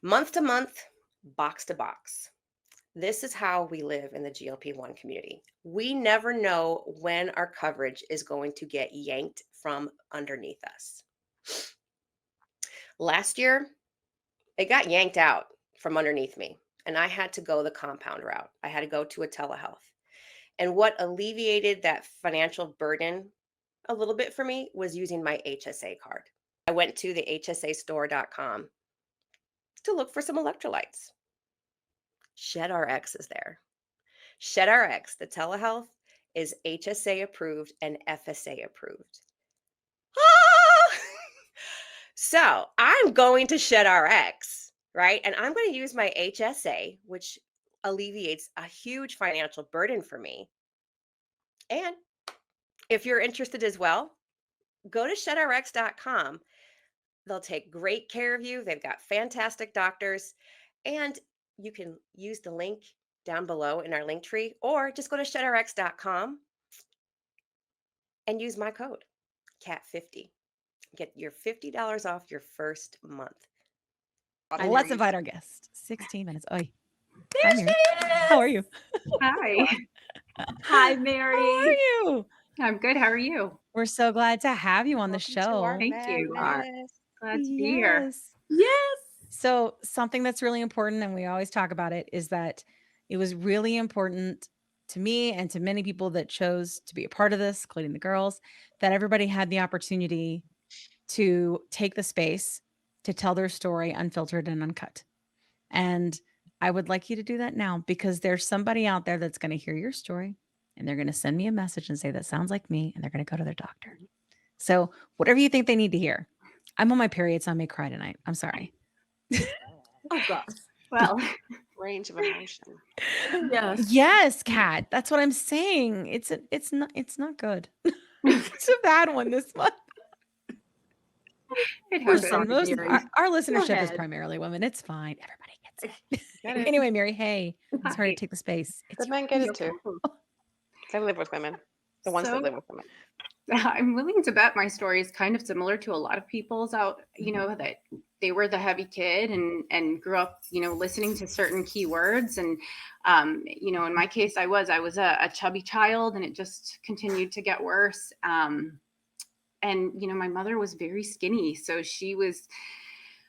Month to month, box to box. This is how we live in the GLP-1 community. We never know when our coverage is going to get yanked from underneath us. Last year, it got yanked out from underneath me, and I had to go the compound route. I had to go to a telehealth. And what alleviated that financial burden a little bit for me was using my HSA card. I went to the hsastore.com to look for some electrolytes. ShedRx is there. ShedRx, the telehealth, is HSA approved and FSA approved. Ah! So I'm going to ShedRx, right? And I'm going to use my HSA, which alleviates a huge financial burden for me. And if you're interested as well, go to shedrx.com. They'll take great care of you. They've got fantastic doctors. And you can use the link down below in our link tree, or just go to shedrx.com and use my code CAT50. Get your $50 off your first month. Let's invite our guest. 16 minutes. Oi. There Hi, she Miri. is. How are you? Hi. Hi, Mary. How are you? I'm good. How are you? We're so glad to have you on the Welcome to our show. Thank you. madness. Glad to be here. Yes. Yes. So something that's really important, and we always talk about it, is that it was really important to me and to many people that chose to be a part of this, including the girls, that everybody had the opportunity to take the space to tell their story unfiltered and uncut. And I would like you to do that now, because there's somebody out there that's going to hear your story and they're going to send me a message and say, that sounds like me. And they're going to go to their doctor. So whatever you think they need to hear. I'm on my period, so I may cry tonight. I'm sorry. Oh gosh. Well, Range of emotion. yes. Yes, Kat. That's what I'm saying. It's not good. It's a bad one this month. It Listen, happens. our listenership is ahead. primarily women. It's fine. Everybody gets it. Get it. Anyway, Mary, hey, it's hard Hi. to take the space. The It's men get No it too. problem. They live with women. The ones that So live with women. I'm willing to bet my story is kind of similar to a lot of people's out, that they were the heavy kid and grew up, listening to certain keywords. And, in my case, I was a chubby child, and it just continued to get worse. And, my mother was very skinny. So she was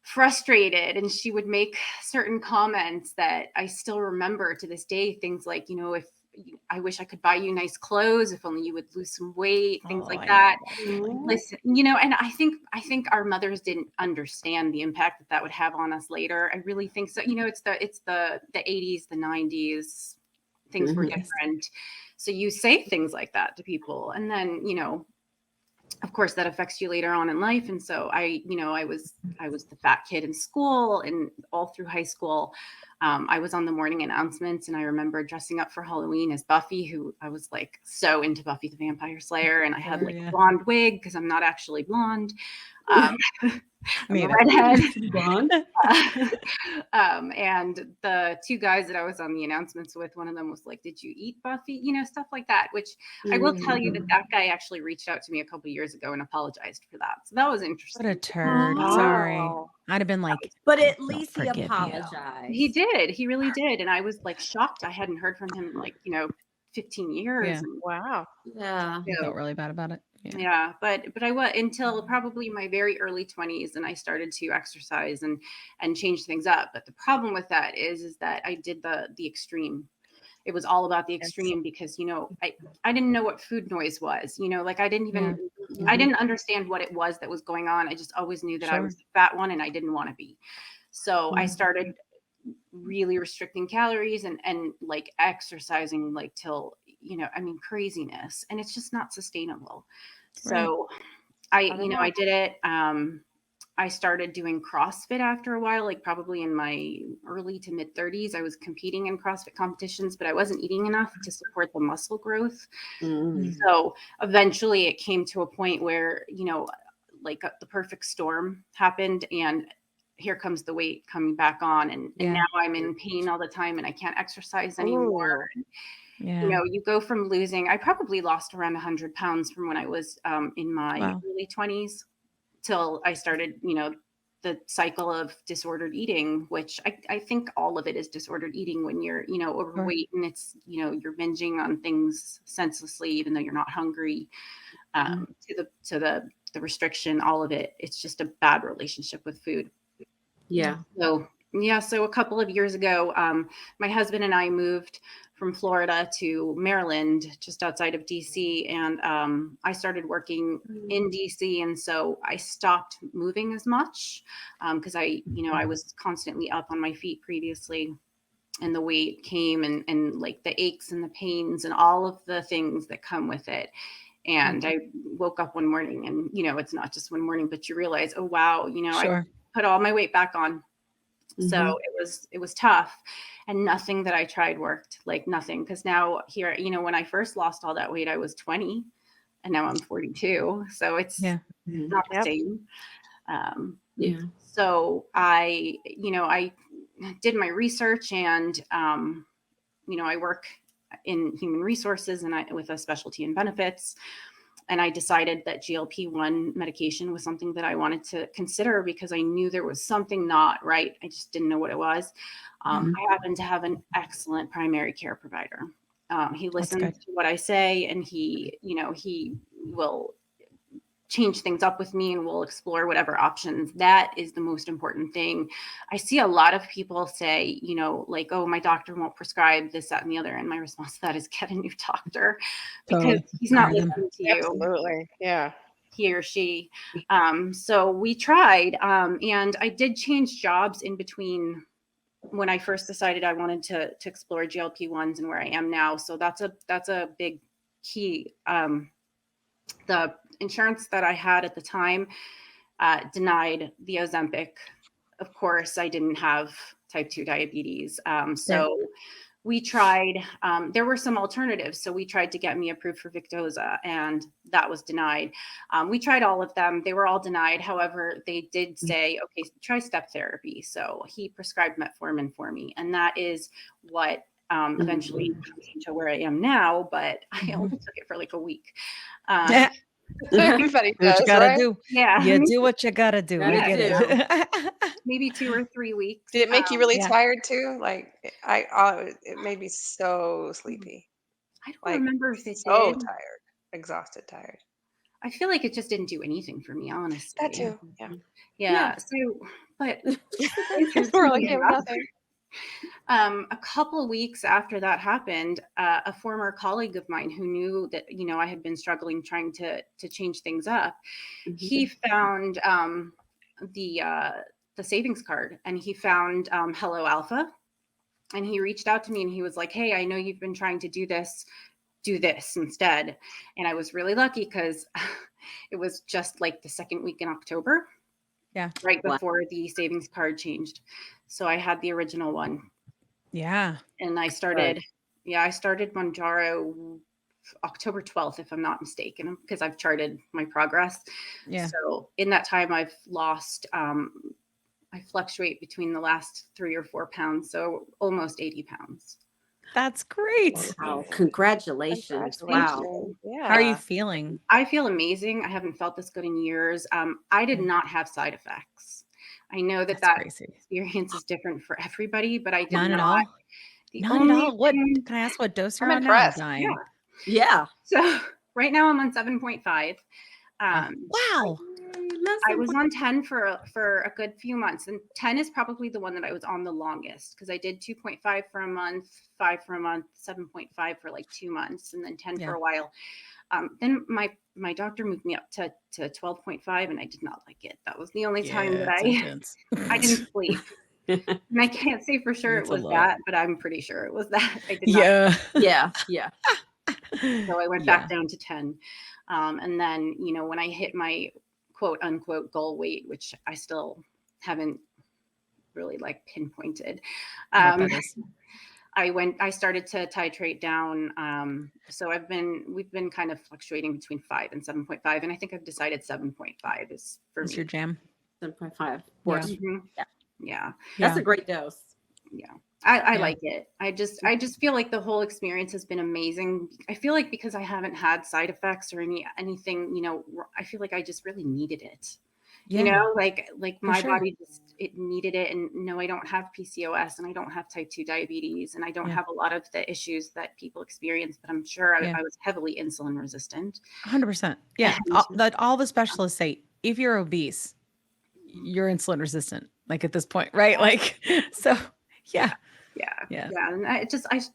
frustrated, and she would make certain comments that I still remember to this day. Things like, if I wish I could buy you nice clothes, if only you would lose some weight, things like I that. know. Listen, and I think our mothers didn't understand the impact that would have on us later. I really think so. It's the 80s, the 90s, things were Yes. different. So you say things like that to people, and then, of course that affects you later on in life. And so I was the fat kid in school, and all through high school. I was on the morning announcements, and I remember dressing up for Halloween as Buffy, who I was like so into Buffy the Vampire Slayer, and I had like a blonde wig because I'm not actually blonde. I'm Me a either. redhead. Blonde. And the two guys that I was on the announcements with, one of them was like, "Did you eat Buffy?" Stuff like that, which I will tell you that guy actually reached out to me a couple years ago and apologized for that. So that was interesting. What a turd. Wow. Sorry. I'd have been like, But I at don't least he forgive you. apologized. He did. He really did. And I was like shocked. I hadn't heard from him in like, 15 years. Yeah. And, Wow. Yeah. I felt really bad about it. yeah, but I was until probably my very early 20s, and I started to exercise and change things up. But the problem with that is that I did the extreme. It was all about the extreme because, I didn't know what food noise was, like I didn't even, I didn't understand what it was that was going on. I just always knew that I was the fat one and I didn't want to be. So I started really restricting calories and like exercising like till, craziness, and it's just not sustainable. So I did it. I started doing CrossFit after a while, like probably in my early to mid 30s. I was competing in CrossFit competitions, but I wasn't eating enough to support the muscle growth. So eventually it came to a point where, like the perfect storm happened, and here comes the weight coming back on. And now I'm in pain all the time, and I can't exercise anymore. You go from losing, I probably lost around 100 pounds from when I was in my early 20s till I started, the cycle of disordered eating, which I think all of it is disordered eating when you're, overweight and it's, you're binging on things senselessly, even though you're not hungry, to the restriction, all of it. It's just a bad relationship with food. Yeah. So a couple of years ago, my husband and I moved from Florida to Maryland, just outside of DC. And I started working in DC. And so I stopped moving as much because I was constantly up on my feet previously. And the weight came and like the aches and the pains and all of the things that come with it. And I woke up one morning and, it's not just one morning, but you realize, oh, wow, I put all my weight back on. So it was tough, and nothing that I tried worked, like nothing. Cause now here, when I first lost all that weight, I was 20 and now I'm 42. So it's not the same. So I did my research and, I work in human resources and with a specialty in benefits. And I decided that GLP-1 medication was something that I wanted to consider because I knew there was something not right. I just didn't know what it was. I happen to have an excellent primary care provider. He listens to what I say, and he will change things up with me and we'll explore whatever options. That is the most important thing. I see a lot of people say, like, oh, my doctor won't prescribe this, that, and the other. And my response to that is get a new doctor because he's not listening to you. Absolutely. Yeah. He or she. So we tried, and I did change jobs in between when I first decided I wanted to explore GLP-1s and where I am now. So that's a big key. The insurance that I had at the time denied the Ozempic. Of course, I didn't have type 2 diabetes. So we tried, there were some alternatives. So we tried to get me approved for Victoza, and that was denied. We tried all of them. They were all denied. However, they did say, okay, try step therapy. So he prescribed metformin for me. And that is what eventually got me to where I am now, but I only took it for like a week. Everybody Do what does, you gotta right? do. Yeah. You do what you gotta do. I get it. Maybe 2 or 3 weeks. Did it make you really Yeah. tired too? Like it made me so sleepy. I don't Like remember if it so did. tired, exhausted, tired. I feel like it just didn't do anything for me, honestly. That too. Yeah. Yeah. So, but We're like, yeah, nothing. a couple of weeks after that happened, a former colleague of mine who knew that I had been struggling trying to change things up, he found the savings card, and he found Hello Alpha, and he reached out to me and he was like, hey, I know you've been trying to do this instead. And I was really lucky because it was just like the second week in October. Yeah. Right before the savings card changed. So I had the original one. Yeah. And I started Mounjaro October 12th, if I'm not mistaken, because I've charted my progress. Yeah. So in that time I've lost, I fluctuate between the last 3 or 4 pounds. So almost 80 pounds. That's great. Wow. Congratulations. Wow. Yeah. How are you feeling? I feel amazing. I haven't felt this good in years. I did not have side effects. I know that Crazy. experience is different for everybody, but I did None not. at all. The None only at all. What thing- can I ask? What dose I'm you're on now? I'm impressed. dying. Yeah. So right now I'm on 7.5. Wow. I was on 10 for a good few months, and 10 is probably the one that I was on the longest because I did 2.5 for a month, 5 for a month, 7.5 for like 2 months, and then 10 for a while. Then my doctor moved me up to 12.5, and I did not like it. That was the only time that I didn't sleep. And I can't say for sure it was that, but I'm pretty sure it was that. I did not. Yeah. So I went back down to 10. And then, when I hit my quote unquote goal weight, which I still haven't really like pinpointed, I started to titrate down. So we've been kind of fluctuating between 5 and 7.5. And I think I've decided 7.5 is for me. Your jam. 7.5 works. Yeah. That's a great dose. Yeah. I like it. I just feel like the whole experience has been amazing. I feel like because I haven't had side effects or anything, I feel like I just really needed it. You Yeah, know, like for my sure. body just it needed it. And no, I don't have PCOS and I don't have type 2 diabetes and I don't Yeah. have a lot of the issues that people experience, but I'm sure Yeah. I was heavily insulin resistant. 100%. Yeah. And All the specialists say if you're obese, you're insulin resistant, like at this point, right? Like, so yeah. yeah. Yeah. Yeah. Yeah.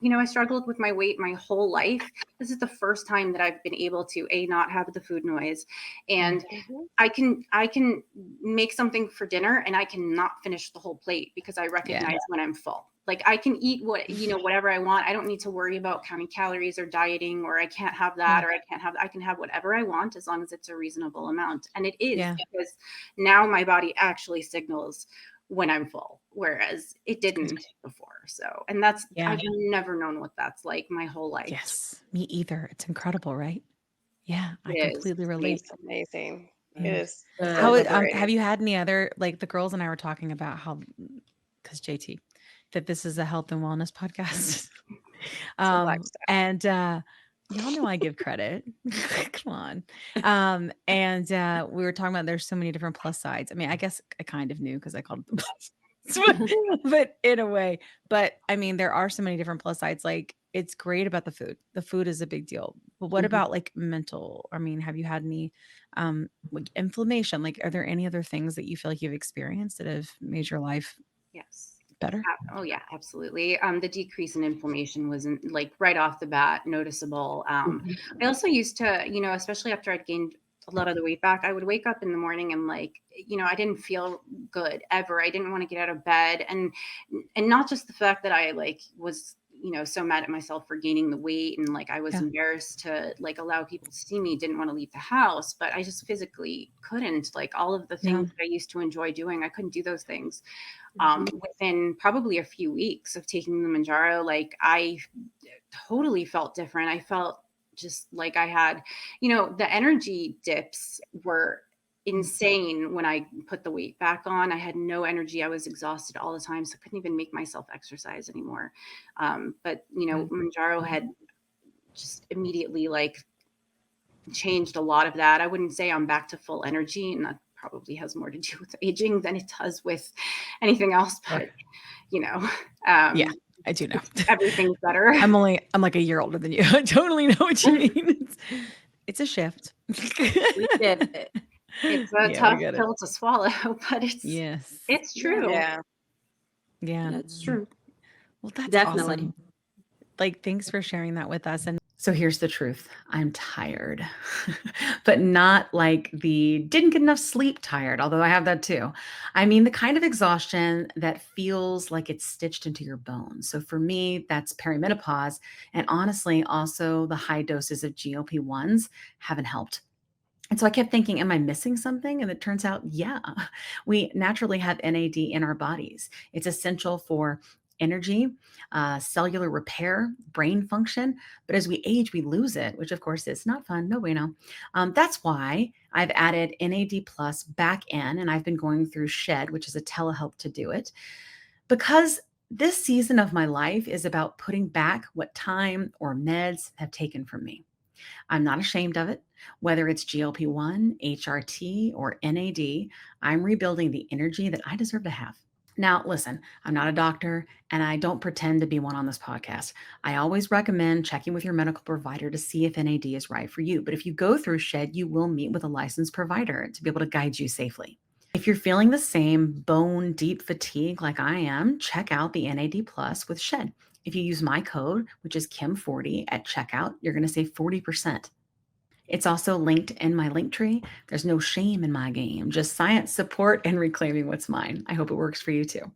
And I struggled with my weight my whole life. This is the first time that I've been able to not have the food noise. And Mhm. I can make something for dinner and I cannot finish the whole plate because I Yeah. recognize when I'm full. Like I can eat whatever I want. I don't need to worry about counting calories or dieting, or I can't have that, Yeah. or I can have whatever I want as long as it's a reasonable amount. And it is, Yeah. because now my body actually signals when I'm full, whereas it didn't before. So, and Yeah. I've never known what that's like my whole life. Yes. Me either. It's incredible, right? Yeah. I It is. completely It's relate. amazing. It Yeah. is so How Good. would have liberating. you had any other, like the girls and I were talking about how, because JT, that this is a health and wellness podcast. It's a lifestyle. And y'all know I give credit. Come on. And we were talking about there's so many different plus sides. I mean, I guess I kind of knew because I called it the plus, but in a way. But I mean, there are so many different plus sides. Like it's great about the food. The food is a big deal. But what Mhm. about like mental? I mean, have you had any like inflammation? Like, are there any other things that you feel like you've experienced that have made your life Yes. better? Oh yeah, absolutely. The decrease in inflammation wasn't like right off the bat noticeable. Mhm. I also used to, especially after I'd gained a lot of the weight back, I would wake up in the morning and like, I didn't feel good ever. I didn't want to get out of bed, and not just the fact that I like was so mad at myself for gaining the weight, and like I was Yeah. embarrassed to like allow people to see me, didn't want to leave the house, but I just physically couldn't. Like all of the Yeah. things that I used to enjoy doing, I couldn't do those things. Mhm. Within probably a few weeks of taking the Mounjaro, like I totally felt different. I felt just like I had, the energy dips were insane when I put the weight back on. I had no energy. I was exhausted all the time, so I couldn't even make myself exercise anymore. But Good. Mounjaro had just immediately like changed a lot of that. I wouldn't say I'm back to full energy, and that probably has more to do with aging than it does with anything else. Sure. But you know, Yeah, um, I do know. everything's better. I'm like a year older than you. I totally know what you mean. It's a shift. We get it. It's a Yeah, we tough get it. pill to swallow, but Yes. it's Yeah. true. Yeah. Yeah. That's true. Well, that's Definitely. awesome. Like, thanks for sharing that with us. And so here's the truth. I'm tired, but not like the didn't get enough sleep tired, although I have that too. I mean, the kind of exhaustion that feels like it's stitched into your bones. So for me, that's perimenopause. And honestly, also the high doses of GLP-1s haven't helped. And so I kept thinking, am I missing something? And it turns out, yeah, we naturally have NAD in our bodies. It's essential for energy, cellular repair, brain function. But as we age, we lose it, which of course is not fun. No bueno. That's why I've added NAD plus back in, and I've been going through Shed, which is a telehealth to do it, because this season of my life is about putting back what time or meds have taken from me. I'm not ashamed of it. Whether it's GLP-1, HRT, or NAD, I'm rebuilding the energy that I deserve to have. Now, listen, I'm not a doctor and I don't pretend to be one on this podcast. I always recommend checking with your medical provider to see if NAD is right for you. But if you go through Shed, you will meet with a licensed provider to be able to guide you safely. If you're feeling the same bone deep fatigue like I am, check out the NAD Plus with Shed. If you use my code, which is Kim40 at checkout, you're going to save 40%. It's also linked in my link tree. There's no shame in my game, just science support and reclaiming what's mine. I hope it works for you too.